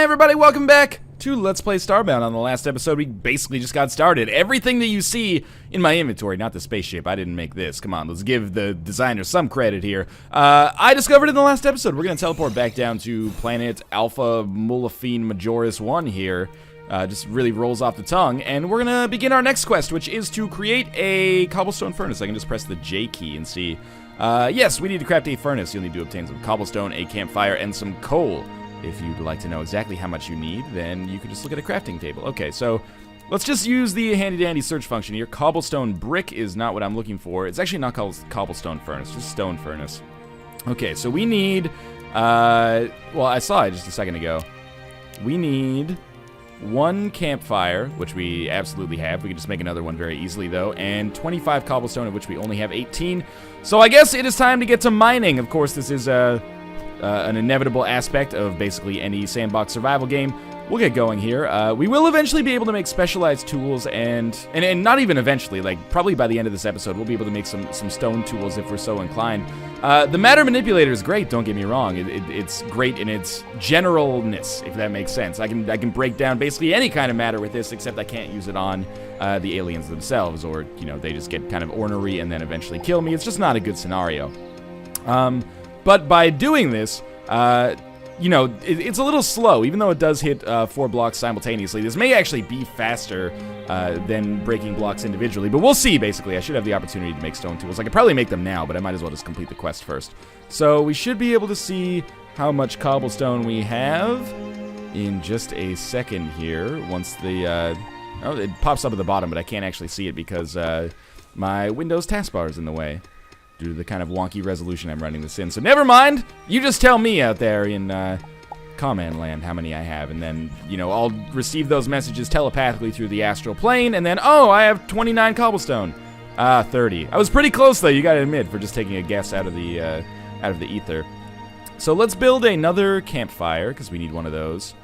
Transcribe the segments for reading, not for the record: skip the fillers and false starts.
everybody, welcome back to Let's Play Starbound. On the last episode, we basically just got started. Everything that you see in my inventory, not the spaceship, I didn't make this. Come on, let's give the designer some credit here. I discovered in the last episode. We're going to teleport back down to planet Alpha Mulafine Majoris 1 here. Just really rolls off the tongue. And we're going to begin our next quest, which is to create a cobblestone furnace. I can just press the J key and see. Yes, we need to craft a furnace. You'll need to obtain some cobblestone, a campfire, and some coal. If you'd like to know exactly how much you need, then you can just look at a crafting table. Okay, so let's just use the handy-dandy search function here. Cobblestone brick is not what I'm looking for. It's actually not called cobblestone furnace, just stone furnace. Okay, so we need, well, I saw it just a second ago. We need one campfire, which we absolutely have. We can just make another one very easily, though, and 25 cobblestone, of which we only have 18. So I guess it is time to get to mining. Of course, this is, an inevitable aspect of basically any sandbox survival game. We'll get going here. We will eventually be able to make specialized tools and not even eventually, like probably by the end of this episode, we'll be able to make some stone tools if we're so inclined. The matter manipulator is great, don't get me wrong. It's great in its generalness, if that makes sense. I can break down basically any kind of matter with this, except I can't use it on the aliens themselves, or, you know, they just get kind of ornery and then eventually kill me. It's just not a good scenario. But by doing this, you know, it's a little slow, even though it does hit 4 blocks simultaneously. This may actually be faster than breaking blocks individually, but we'll see, basically. I should have the opportunity to make stone tools. I could probably make them now, but I might as well just complete the quest first. So we should be able to see how much cobblestone we have in just a second here. Once the, oh, it pops up at the bottom, but I can't actually see it because my Windows taskbar is in the way, due to the kind of wonky resolution I'm running this in. So never mind, you just tell me out there in command land how many I have, and then, you know, I'll receive those messages telepathically through the astral plane, and then, oh, I have 29 cobblestone. 30. I was pretty close, though, you gotta admit, for just taking a guess out of the ether. So let's build another campfire, because we need one of those.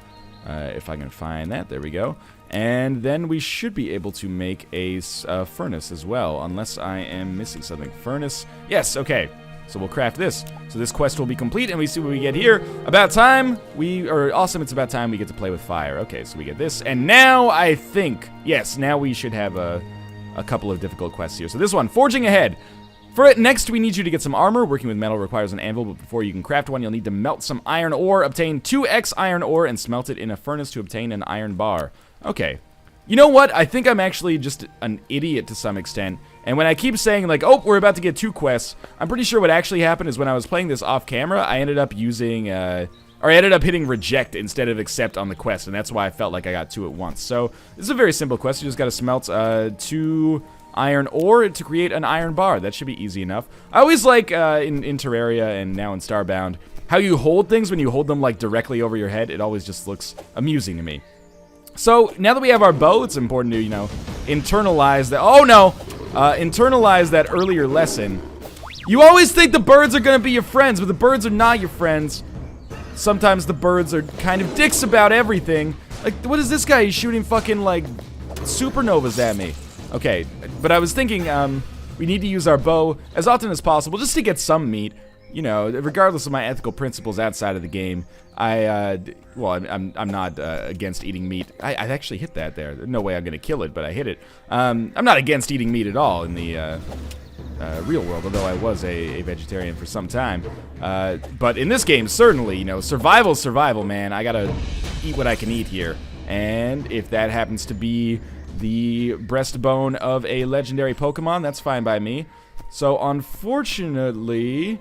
If I can find that, there we go. And then we should be able to make a furnace as well, unless I am missing something. Furnace, yes, okay. So we'll craft this. So this quest will be complete, and we see what we get here. About time, awesome, it's about time we get to play with fire. Okay, so we get this, and now I think, yes, now we should have a couple of difficult quests here. So this one, forging ahead. For it, next we need you to get some armor. Working with metal requires an anvil, but before you can craft one, you'll need to melt some iron ore, obtain 2x iron ore, and smelt it in a furnace to obtain an iron bar. Okay. You know what? I think I'm actually just an idiot to some extent. And when I keep saying, like, oh, we're about to get 2 quests, I'm pretty sure what actually happened is when I was playing this off camera, I ended up using, or I ended up hitting reject instead of accept on the quest, and that's why I felt like I got 2 at once. So, this is a very simple quest. You just gotta smelt 2 iron ore to create an iron bar. That should be easy enough. I always like, in Terraria and now in Starbound, how you hold things when you hold them, like, directly over your head. It always just looks amusing to me. So, now that we have our bow, it's important to, you know, internalize that. Oh, no! Internalize that earlier lesson. You always think the birds are gonna be your friends, but the birds are not your friends. Sometimes the birds are kind of dicks about everything. Like, what is this guy? He's shooting fucking, like, supernovas at me. Okay, but I was thinking, we need to use our bow as often as possible just to get some meat. You know, regardless of my ethical principles outside of the game, well, I'm not against eating meat. I actually hit that there. No way I'm gonna kill it, but I hit it. I'm not against eating meat at all in the real world, although I was a vegetarian for some time. But in this game, certainly, you know, survival's survival, man. I gotta eat what I can eat here. And if that happens to be the breastbone of a legendary Pokemon, that's fine by me. So, unfortunately...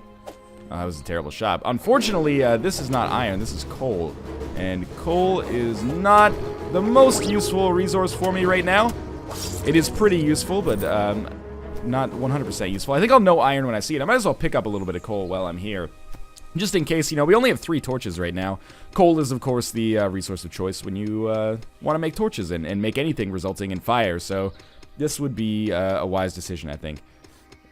that was a terrible shot. Unfortunately, this is not iron, this is coal. And coal is not the most useful resource for me right now. It is pretty useful, but not 100% useful. I think I'll know iron when I see it. I might as well pick up a little bit of coal while I'm here. Just in case, you know, we only have 3 torches right now. Coal is, of course, the resource of choice when you want to make torches and make anything resulting in fire. So this would be a wise decision, I think.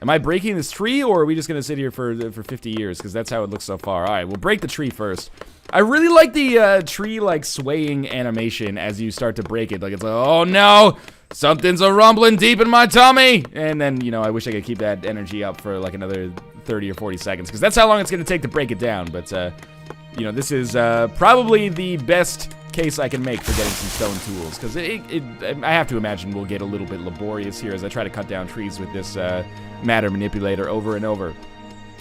Am I breaking this tree, or are we just going to sit here for 50 years? Because that's how it looks so far. Alright, we'll break the tree first. I really like the tree, like, swaying animation as you start to break it. Like, it's like, oh no! Something's a-rumbling deep in my tummy! And then, you know, I wish I could keep that energy up for, like, another 30 or 40 seconds. Because that's how long it's going to take to break it down. But, you know, this is probably the best case I can make for getting some stone tools, because I have to imagine we'll get a little bit laborious here as I try to cut down trees with this matter manipulator over and over.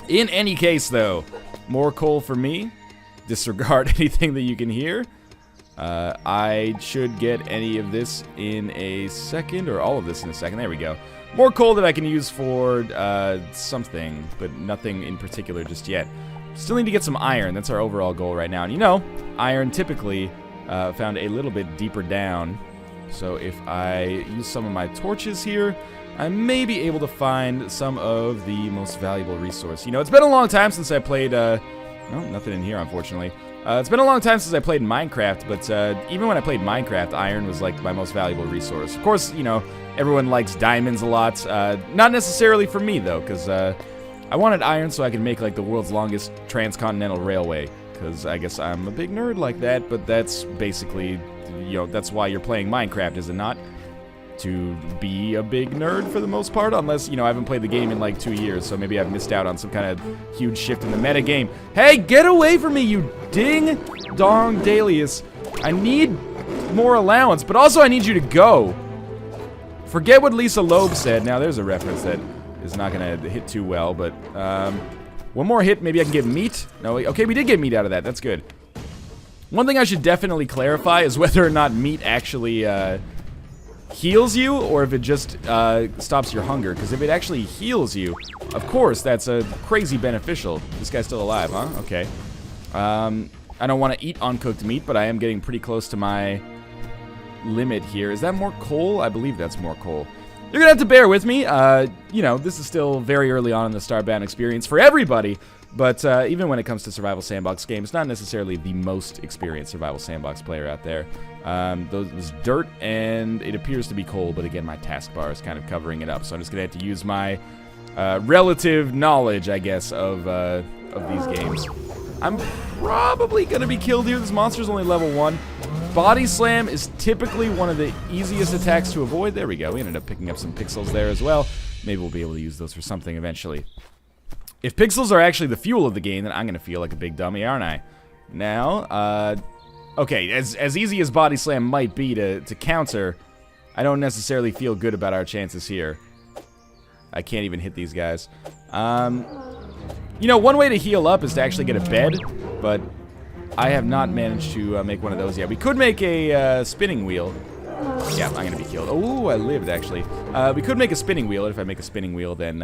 In any case, though, more coal for me. Disregard anything that you can hear. I should get any of this in a second, or all of this in a second. There we go. More coal that I can use for something, but nothing in particular just yet. Still need to get some iron. That's our overall goal right now. And you know, iron typically found a little bit deeper down. So if I use some of my torches here, I may be able to find some of the most valuable resource. You know, it's been a long time since I played... no, nothing in here, unfortunately. It's been a long time since I played Minecraft, but even when I played Minecraft, iron was like my most valuable resource. Of course, you know, everyone likes diamonds a lot. Not necessarily for me, though, because I wanted iron so I could make like the world's longest transcontinental railway. Because I guess I'm a big nerd like that, but that's basically, you know, that's why you're playing Minecraft, is it not? To be a big nerd for the most part, unless, you know, I haven't played the game in like 2 years, so maybe I've missed out on some kind of huge shift in the meta game. Hey, get away from me, you ding-dong Dalius. I need more allowance, but also I need you to go. Forget what Lisa Loeb said. Now, there's a reference that is not going to hit too well, but one more hit, maybe I can get meat? No, okay, we did get meat out of that. That's good. One thing I should definitely clarify is whether or not meat actually heals you, or if it just stops your hunger. Because if it actually heals you, of course, that's crazy beneficial. This guy's still alive, huh? Okay. I don't want to eat uncooked meat, but I am getting pretty close to my limit here. Is that more coal? I believe that's more coal. You're gonna have to bear with me. You know, this is still very early on in the Starbound experience for everybody, but even when it comes to survival sandbox games, not necessarily the most experienced survival sandbox player out there. Those dirt, and it appears to be coal, but again, my taskbar is kind of covering it up, so I'm just gonna have to use my relative knowledge, I guess, of these games. I'm probably gonna be killed here. This monster's only level 1. Body Slam is typically one of the easiest attacks to avoid. There we go. We ended up picking up some pixels there as well. Maybe we'll be able to use those for something eventually. If pixels are actually the fuel of the game, then I'm going to feel like a big dummy, aren't I? Now, okay, as easy as Body Slam might be to counter, I don't necessarily feel good about our chances here. I can't even hit these guys. You know, one way to heal up is to actually get a bed, but I have not managed to make one of those yet. We could make a spinning wheel. Yeah, I'm going to be killed. Oh, I lived, actually. We could make a spinning wheel. If I make a spinning wheel, then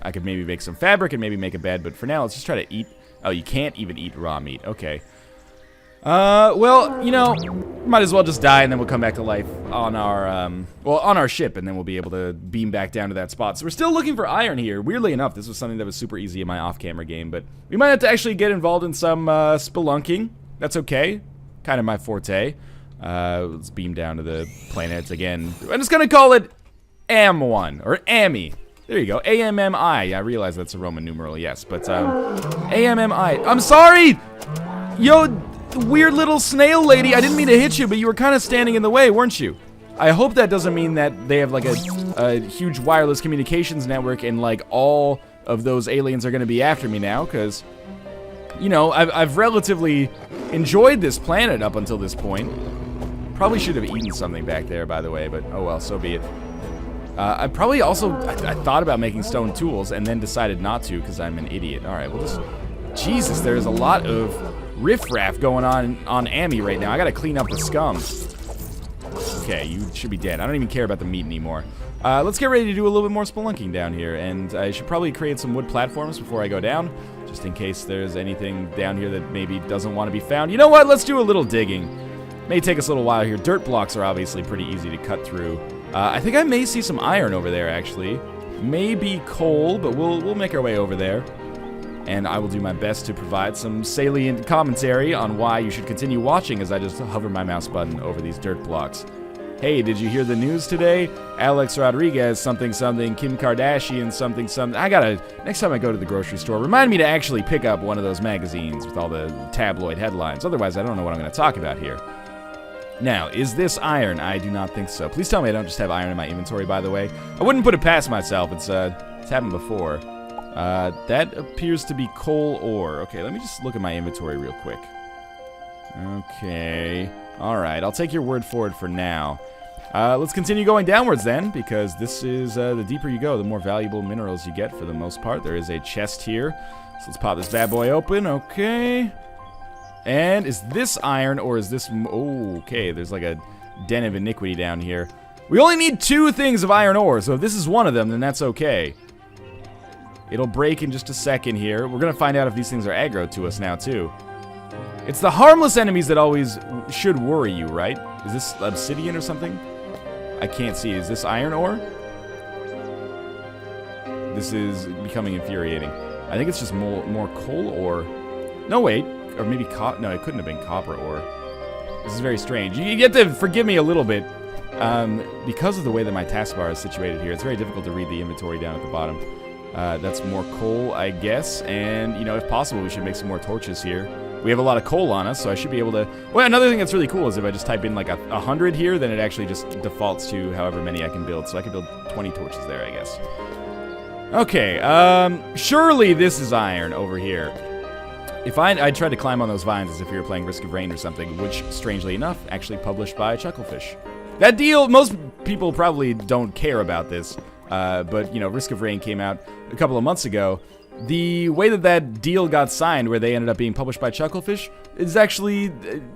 I could maybe make some fabric and maybe make a bed. But for now, let's just try to eat. Oh, you can't even eat raw meat. Okay. Well, you know, might as well just die, and then we'll come back to life on our, on our ship, and then we'll be able to beam back down to that spot. So we're still looking for iron here. Weirdly enough, this was something that was super easy in my off-camera game, but we might have to actually get involved in some, spelunking. That's okay. Kind of my forte. Let's beam down to the planets again. I'm just gonna call it AM1, or AMI. There you go, AMMI. I realize that's a Roman numeral, yes, but, AMMI. I'm sorry! Yo, weird little snail lady, I didn't mean to hit you, but you were kind of standing in the way, weren't you? I hope that doesn't mean that they have like a huge wireless communications network and like all of those aliens are going to be after me now, because, you know, I've relatively enjoyed this planet up until this point. Probably should have eaten something back there, by the way, but oh well, so be it. I probably also, I thought about making stone tools and then decided not to because I'm an idiot. Alright, we'll just, Jesus, there's a lot of riffraff going on Amy right now. I gotta clean up the scum. Okay, you should be dead. I don't even care about the meat anymore. Let's get ready to do a little bit more spelunking down here, and I should probably create some wood platforms before I go down, just in case there's anything down here that maybe doesn't want to be found. You know what? Let's do a little digging. May take us a little while here. Dirt blocks are obviously pretty easy to cut through. I think I may see some iron over there, actually. Maybe coal, but we'll make our way over there. And I will do my best to provide some salient commentary on why you should continue watching as I just hover my mouse button over these dirt blocks. Hey, did you hear the news today? Alex Rodriguez something something, Kim Kardashian something something. I gotta, next time I go to the grocery store, remind me to actually pick up one of those magazines with all the tabloid headlines. Otherwise, I don't know what I'm gonna talk about here. Now, is this iron? I do not think so. Please tell me I don't just have iron in my inventory, by the way. I wouldn't put it past myself. It's happened before. That appears to be coal ore. Okay, let me just look at my inventory real quick. Okay. Alright, I'll take your word for it for now. Let's continue going downwards then, because this is, the deeper you go, the more valuable minerals you get for the most part. There is a chest here, so let's pop this bad boy open, okay. And is this iron, or is this, oh, okay, there's like a den of iniquity down here. We only need 2 things of iron ore, so if this is one of them, then that's okay. It'll break in just a second here. We're gonna find out if these things are aggro to us now, too. It's the harmless enemies that always should worry you, right? Is this obsidian or something? I can't see. Is this iron ore? This is becoming infuriating. I think it's just more coal ore. No, wait. Or maybe no, it couldn't have been copper ore. This is very strange. You get to forgive me a little bit. Because of the way that my taskbar is situated here, it's very difficult to read the inventory down at the bottom. That's more coal, I guess. And, you know, if possible, we should make some more torches here. We have a lot of coal on us, so I should be able to... Well, another thing that's really cool is if I just type in like 100 here, then it actually just defaults to however many I can build. So I can build 20 torches there, I guess. Okay, surely this is iron over here. If I tried to climb on those vines as if we were playing Risk of Rain or something, which, strangely enough, actually published by Chucklefish. That deal, most people probably don't care about this, but, you know, Risk of Rain came out a couple of months ago. The way that that deal got signed, where they ended up being published by Chucklefish, is actually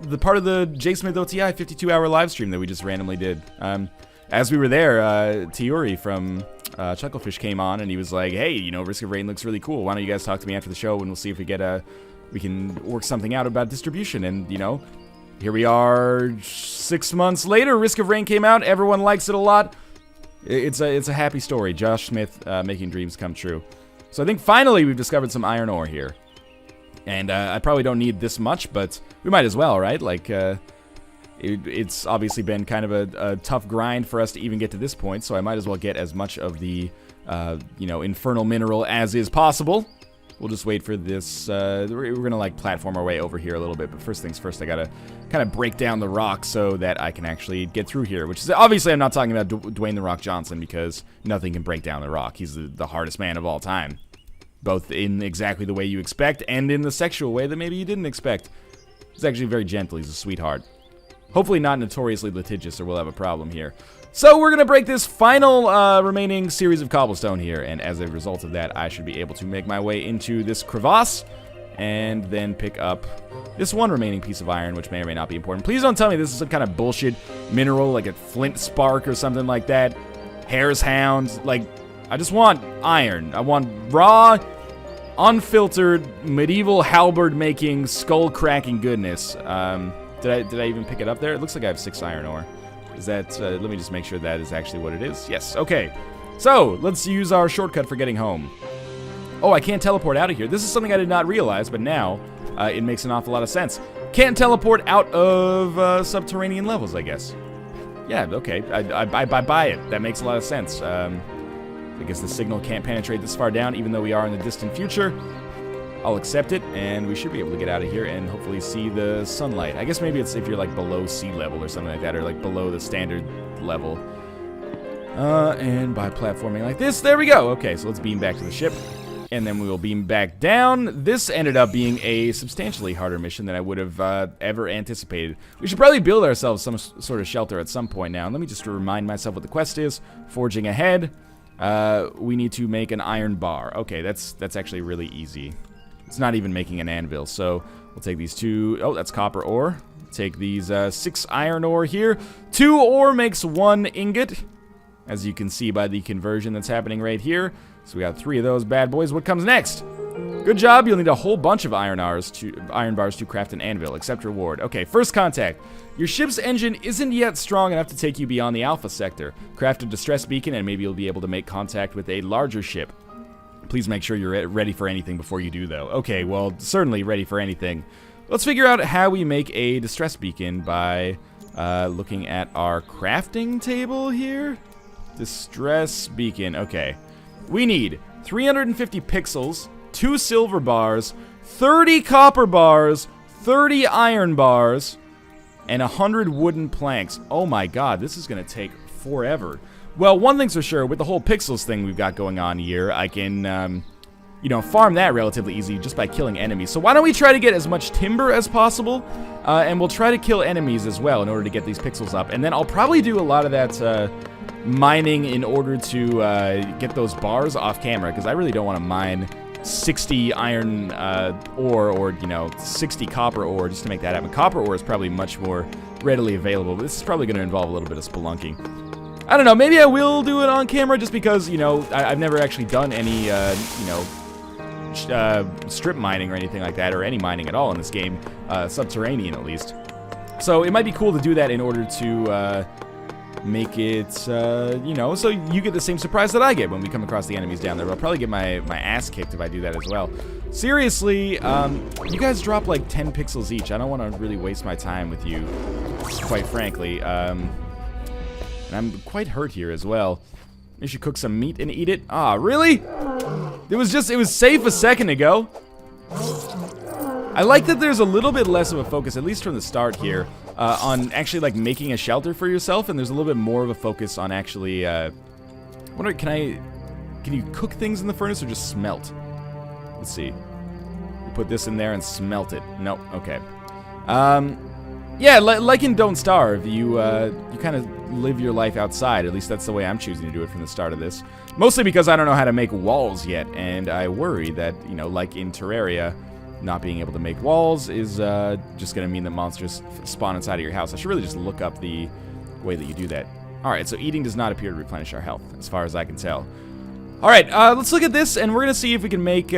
the part of the JSmith OTI 52-hour live stream that we just randomly did. As we were there, Tiuri from Chucklefish came on, and he was like, hey, you know, Risk of Rain looks really cool. Why don't you guys talk to me after the show, and we'll see if we can work something out about distribution. And, you know, here we are 6 months later. Risk of Rain came out. Everyone likes it a lot. It's a happy story. Josh Smith making dreams come true. So I think finally we've discovered some iron ore here. And I probably don't need this much, but we might as well, right? Like, it's obviously been kind of a tough grind for us to even get to this point, so I might as well get as much of the, you know, infernal mineral as is possible. We'll just wait for this. We're gonna, like, platform our way over here a little bit, but first things first, I gotta kind of break down the rock so that I can actually get through here, which is, obviously I'm not talking about Dwayne The Rock Johnson, because nothing can break down the rock. He's the hardest man of all time. Both in exactly the way you expect, and in the sexual way that maybe you didn't expect. He's actually very gentle. He's a sweetheart. Hopefully not notoriously litigious, or we'll have a problem here. So we're going to break this final remaining series of cobblestone here, and as a result of that, I should be able to make my way into this crevasse, and then pick up this one remaining piece of iron, which may or may not be important. Please don't tell me this is some kind of bullshit mineral, like a flint spark or something like that. Hare's hound, like... I just want iron. I want raw, unfiltered, medieval halberd-making, skull-cracking goodness. Did I even pick it up there? It looks like I have 6 iron ore. Is that... let me just make sure that is actually what it is. Yes, okay. So, let's use our shortcut for getting home. Oh, I can't teleport out of here. This is something I did not realize, but now it makes an awful lot of sense. Can't teleport out of subterranean levels, I guess. Yeah, okay. I buy it. That makes a lot of sense. I guess the signal can't penetrate this far down, even though we are in the distant future. I'll accept it, and we should be able to get out of here and hopefully see the sunlight. I guess maybe it's if you're like below sea level or something like that, or like below the standard level. And by platforming like this, there we go. Okay, so let's beam back to the ship, and then we will beam back down. This ended up being a substantially harder mission than I would have ever anticipated. We should probably build ourselves some sort of shelter at some point now. Let me just remind myself what the quest is. Forging ahead. We need to make an iron bar. Okay, that's actually really easy. It's not even making an anvil, so we'll take these 2... Oh, that's copper ore. Take these 6 iron ore here. 2 ore makes 1 ingot, as you can see by the conversion that's happening right here. So we got 3 of those bad boys. What comes next? Good job. You'll need a whole bunch of iron bars to craft an anvil. Accept reward. Okay, first contact. Your ship's engine isn't yet strong enough to take you beyond the Alpha sector. Craft a distress beacon, and maybe you'll be able to make contact with a larger ship. Please make sure you're ready for anything before you do, though. Okay, well, certainly ready for anything. Let's figure out how we make a distress beacon by looking at our crafting table here. Distress beacon. Okay. We need 350 pixels, 2 silver bars, 30 copper bars, 30 iron bars, and 100 wooden planks. Oh my god, this is going to take forever. Well, one thing's for sure, with the whole pixels thing we've got going on here, I can you know, farm that relatively easy just by killing enemies. So why don't we try to get as much timber as possible, and we'll try to kill enemies as well in order to get these pixels up. And then I'll probably do a lot of that mining in order to get those bars off camera, because I really don't want to mine 60 iron ore or, you know, 60 copper ore just to make that happen. Copper ore is probably much more readily available, but this is probably going to involve a little bit of spelunking. I don't know, maybe I will do it on camera just because, you know, I've never actually done any, you know, strip mining or anything like that, or any mining at all in this game, Subterranean at least. So it might be cool to do that in order to make it, you know, so you get the same surprise that I get when we come across the enemies down there. But I'll probably get my ass kicked if I do that as well. Seriously, you guys drop like 10 pixels each. I don't want to really waste my time with you, quite frankly. And I'm quite hurt here as well. Maybe should cook some meat and eat it. Ah, really? It was safe a second ago. I like that there's a little bit less of a focus, at least from the start here, on actually like making a shelter for yourself, and there's a little bit more of a focus on actually, wonder, can you cook things in the furnace or just smelt? Let's see. We'll put this in there and smelt it. Nope, okay. Yeah, like in Don't Starve, you kind of live your life outside. At least that's the way I'm choosing to do it from the start of this. Mostly because I don't know how to make walls yet, and I worry that, you know, like in Terraria, not being able to make walls is just going to mean that monsters spawn inside of your house. I should really just look up the way that you do that. Alright, so eating does not appear to replenish our health, as far as I can tell. Alright, let's look at this, and we're going to see if we can make,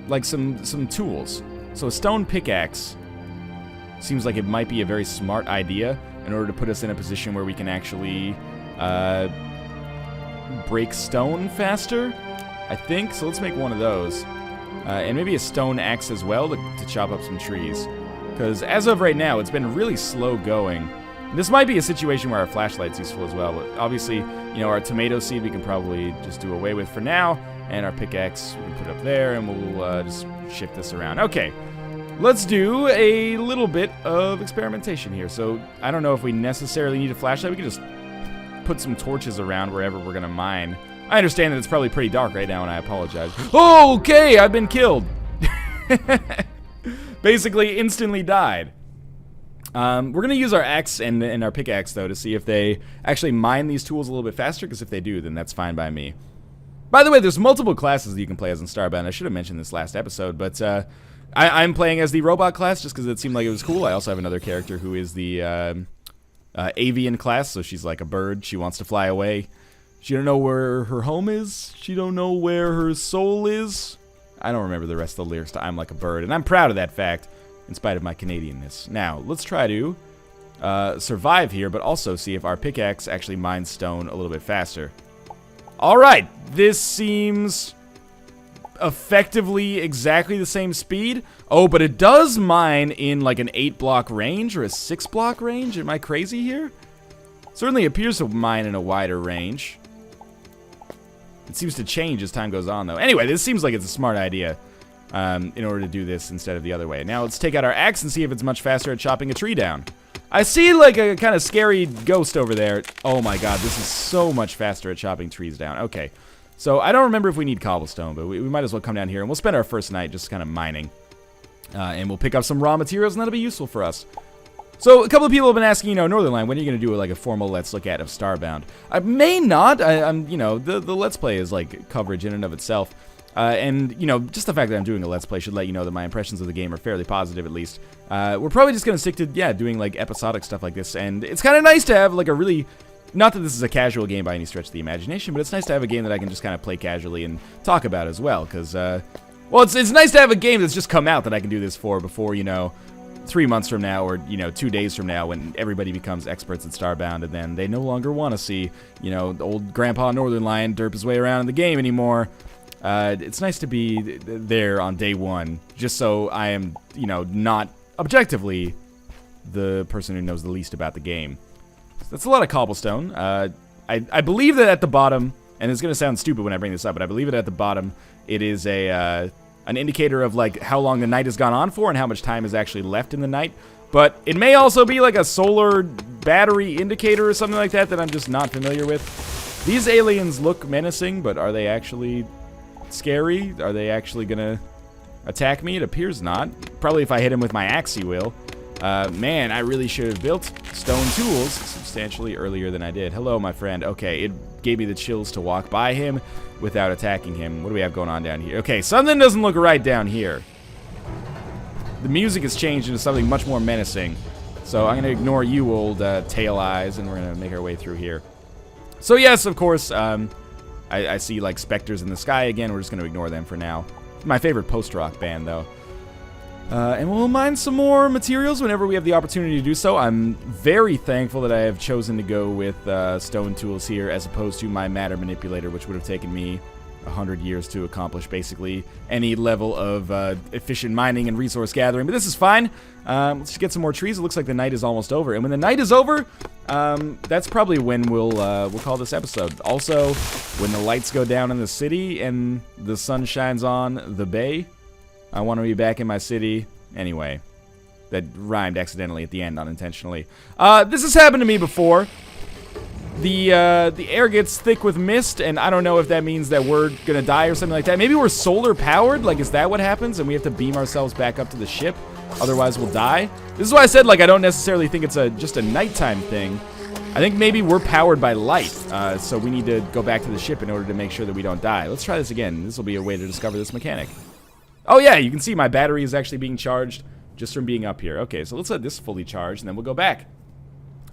like, some tools. So a stone pickaxe seems like it might be a very smart idea in order to put us in a position where we can actually break stone faster, I think. So let's make one of those. And maybe a stone axe as well to chop up some trees. Because as of right now, it's been really slow going. This might be a situation where our flashlight's useful as well. But obviously, you know, our tomato seed we can probably just do away with for now. And our pickaxe we can put up there, and we'll just shift this around. Okay. Let's do a little bit of experimentation here. So, I don't know if we necessarily need a flashlight. We can just put some torches around wherever we're going to mine. I understand that it's probably pretty dark right now, and I apologize. Oh, okay, I've been killed. Basically, instantly died. We're going to use our axe and our pickaxe, though, to see if they actually mine these tools a little bit faster, because if they do, then that's fine by me. By the way, there's multiple classes that you can play as in Starbound. I should have mentioned this last episode, but I'm playing as the robot class just because it seemed like it was cool. I also have another character who is the avian class, so she's like a bird. She wants to fly away. She don't know where her home is. She don't know where her soul is. I don't remember the rest of the lyrics to I'm Like a Bird, and I'm proud of that fact, in spite of my Canadianness. Now, let's try to survive here, but also see if our pickaxe actually mines stone a little bit faster. Alright, this seems effectively exactly the same speed. Oh, but it does mine in like an 8-block range or a 6-block range. Am I crazy here? Certainly appears to mine in a wider range. It seems to change as time goes on, though. Anyway, this seems like it's a smart idea in order to do this instead of the other way. Now let's take out our axe and see if it's much faster at chopping a tree down. I see like a kind of scary ghost over there. Oh my god, this is so much faster at chopping trees down. Okay. So, I don't remember if we need cobblestone, but we might as well come down here, and we'll spend our first night just kind of mining. And we'll pick up some raw materials, and that'll be useful for us. So, a couple of people have been asking, you know, Northernlion, when are you going to do like a formal Let's Look At of Starbound? I may not. I'm, you know, the Let's Play is like coverage in and of itself. And, you know, just the fact that I'm doing a Let's Play should let you know that my impressions of the game are fairly positive, at least. We're probably just going to stick to, yeah, doing like episodic stuff like this, and it's kind of nice to have like a really... Not that this is a casual game by any stretch of the imagination, but it's nice to have a game that I can just kind of play casually and talk about as well, because, well, it's nice to have a game that's just come out that I can do this for before, you know, 3 months from now or, you know, 2 days from now when everybody becomes experts at Starbound, and then they no longer want to see, you know, old Grandpa Northernlion derp his way around in the game anymore. It's nice to be there on day one, just so I am, you know, not objectively the person who knows the least about the game. That's a lot of cobblestone. I believe that at the bottom, and it's going to sound stupid when I bring this up, but I believe that at the bottom it is a an indicator of like how long the night has gone on for and how much time is actually left in the night. But it may also be like a solar battery indicator or something like that that I'm just not familiar with. These aliens look menacing, but are they actually scary? Are they actually gonna attack me? It appears not. Probably if I hit him with my axe, he will. Man, I really should have built stone tools substantially earlier than I did. Hello, my friend. Okay, it gave me the chills to walk by him without attacking him. What do we have going on down here? Okay, something doesn't look right down here. The music has changed into something much more menacing. So I'm going to ignore you, old tail eyes, and we're going to make our way through here. So yes, of course, I see like specters in the sky again. We're just going to ignore them for now. My favorite post-rock band, though. And we'll mine some more materials whenever we have the opportunity to do so. I'm very thankful that I have chosen to go with stone tools here as opposed to my matter manipulator, which would have taken me 100 years to accomplish basically any level of efficient mining and resource gathering. But this is fine. Let's just get some more trees. It looks like the night is almost over. And when the night is over, that's probably when we'll call this episode. Also, when the lights go down in the city and the sun shines on the bay, I want to be back in my city. Anyway, that rhymed accidentally at the end, unintentionally. This has happened to me before. The air gets thick with mist, and I don't know if that means that we're gonna die or something like that. Maybe we're solar powered. Like, is that what happens? And we have to beam ourselves back up to the ship, otherwise we'll die. This is why I said, like, I don't necessarily think it's just a nighttime thing. I think maybe we're powered by light, so we need to go back to the ship in order to make sure that we don't die. Let's try this again. This will be a way to discover this mechanic. Oh yeah, you can see my battery is actually being charged just from being up here. Okay, so let's let this fully charge, and then we'll go back.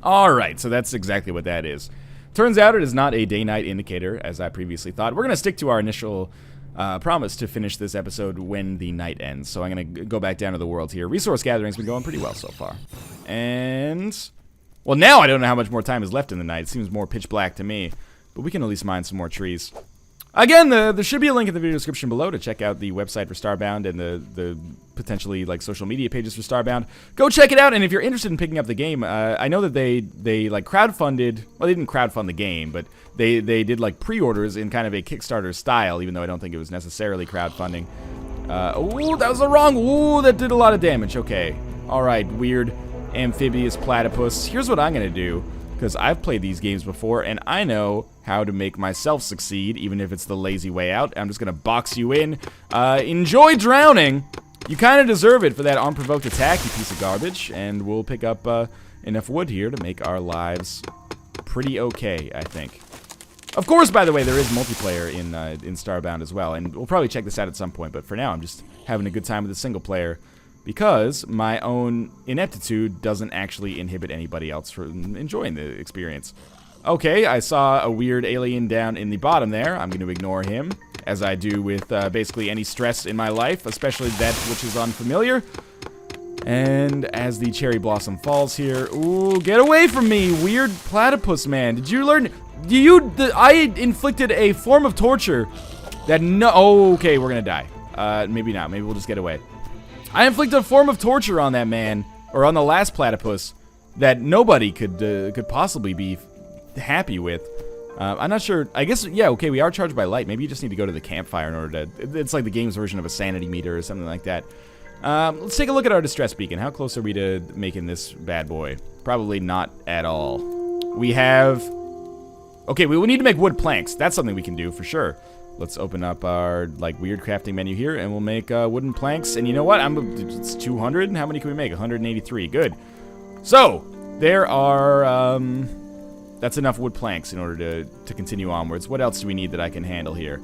Alright, so that's exactly what that is. Turns out it is not a day-night indicator, as I previously thought. We're going to stick to our initial promise to finish this episode when the night ends. So I'm going to go back down to the world here. Resource gathering's been going pretty well so far. And, well, now I don't know how much more time is left in the night. It seems more pitch black to me. But we can at least mine some more trees. Again, there should be a link in the video description below to check out the website for Starbound and the potentially like social media pages for Starbound. Go check it out, and if you're interested in picking up the game, I know that they like crowdfunded. Well, they didn't crowdfund the game, but they did like pre-orders in kind of a Kickstarter style, even though I don't think it was necessarily crowdfunding. Ooh, that was the wrong. Ooh, that did a lot of damage. Okay, all right, weird amphibious platypus. Here's what I'm gonna do, because I've played these games before, and I know how to make myself succeed, even if it's the lazy way out. I'm just gonna box you in. Enjoy drowning. You kind of deserve it for that unprovoked attack, you piece of garbage. And we'll pick up enough wood here to make our lives pretty okay, I think. Of course, by the way, there is multiplayer in Starbound as well, and we'll probably check this out at some point. But for now, I'm just having a good time with the single player, because my own ineptitude doesn't actually inhibit anybody else from enjoying the experience. Okay, I saw a weird alien down in the bottom there. I'm going to ignore him, as I do with basically any stress in my life, especially that which is unfamiliar. And as the cherry blossom falls here, ooh, get away from me, weird platypus man. Did you learn? I inflicted a form of torture that okay, we're going to die. Maybe not. Maybe we'll just get away. I inflicted a form of torture on that man, or on the last platypus, that nobody could possibly be happy with. I'm not sure. I guess, yeah, okay, we are charged by light. Maybe you just need to go to the campfire in order to... It's like the game's version of a sanity meter or something like that. Let's take a look at our distress beacon. How close are we to making this bad boy? Probably not at all. We have... Okay, we will need to make wood planks. That's something we can do for sure. Let's open up our, like, weird crafting menu here, and we'll make wooden planks. And you know what? It's 200. How many can we make? 183. Good. So, there are... That's enough wood planks in order to continue onwards. What else do we need that I can handle here?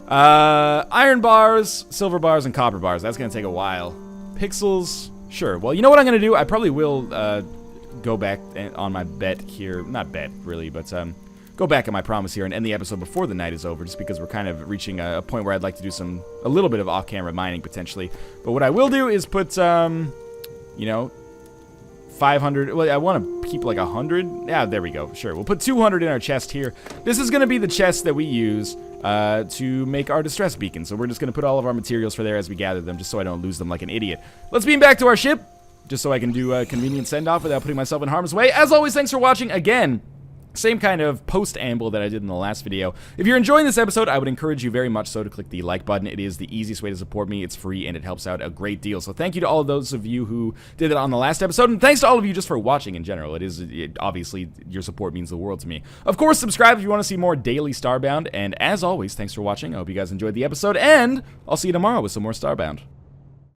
Iron bars, silver bars, and copper bars. That's going to take a while. Pixels, sure. Well, you know what I'm going to do? I probably will go back on my bet here. Not bet, really, but go back on my promise here and end the episode before the night is over, just because we're kind of reaching a point where I'd like to do a little bit of off-camera mining, potentially. But what I will do is put, you know... 500, well, I want to keep like 100. Yeah, there we go. Sure, we'll put 200 in our chest here. This is going to be the chest that we use to make our distress beacon. So we're just going to put all of our materials for there as we gather them, just so I don't lose them like an idiot. Let's beam back to our ship, just so I can do a convenient send-off without putting myself in harm's way. As always, thanks for watching. Again, Same kind of post-amble that I did in the last video. If you're enjoying this episode, I would encourage you very much so to click the like button. It is the easiest way to support me. It's free, and it helps out a great deal. So thank you to all of those of you who did it on the last episode, and thanks to all of you just for watching in general. Obviously, your support means the world to me. Of course, subscribe if you want to see more daily Starbound, and as always, thanks for watching. I hope you guys enjoyed the episode, and I'll see you tomorrow with some more Starbound.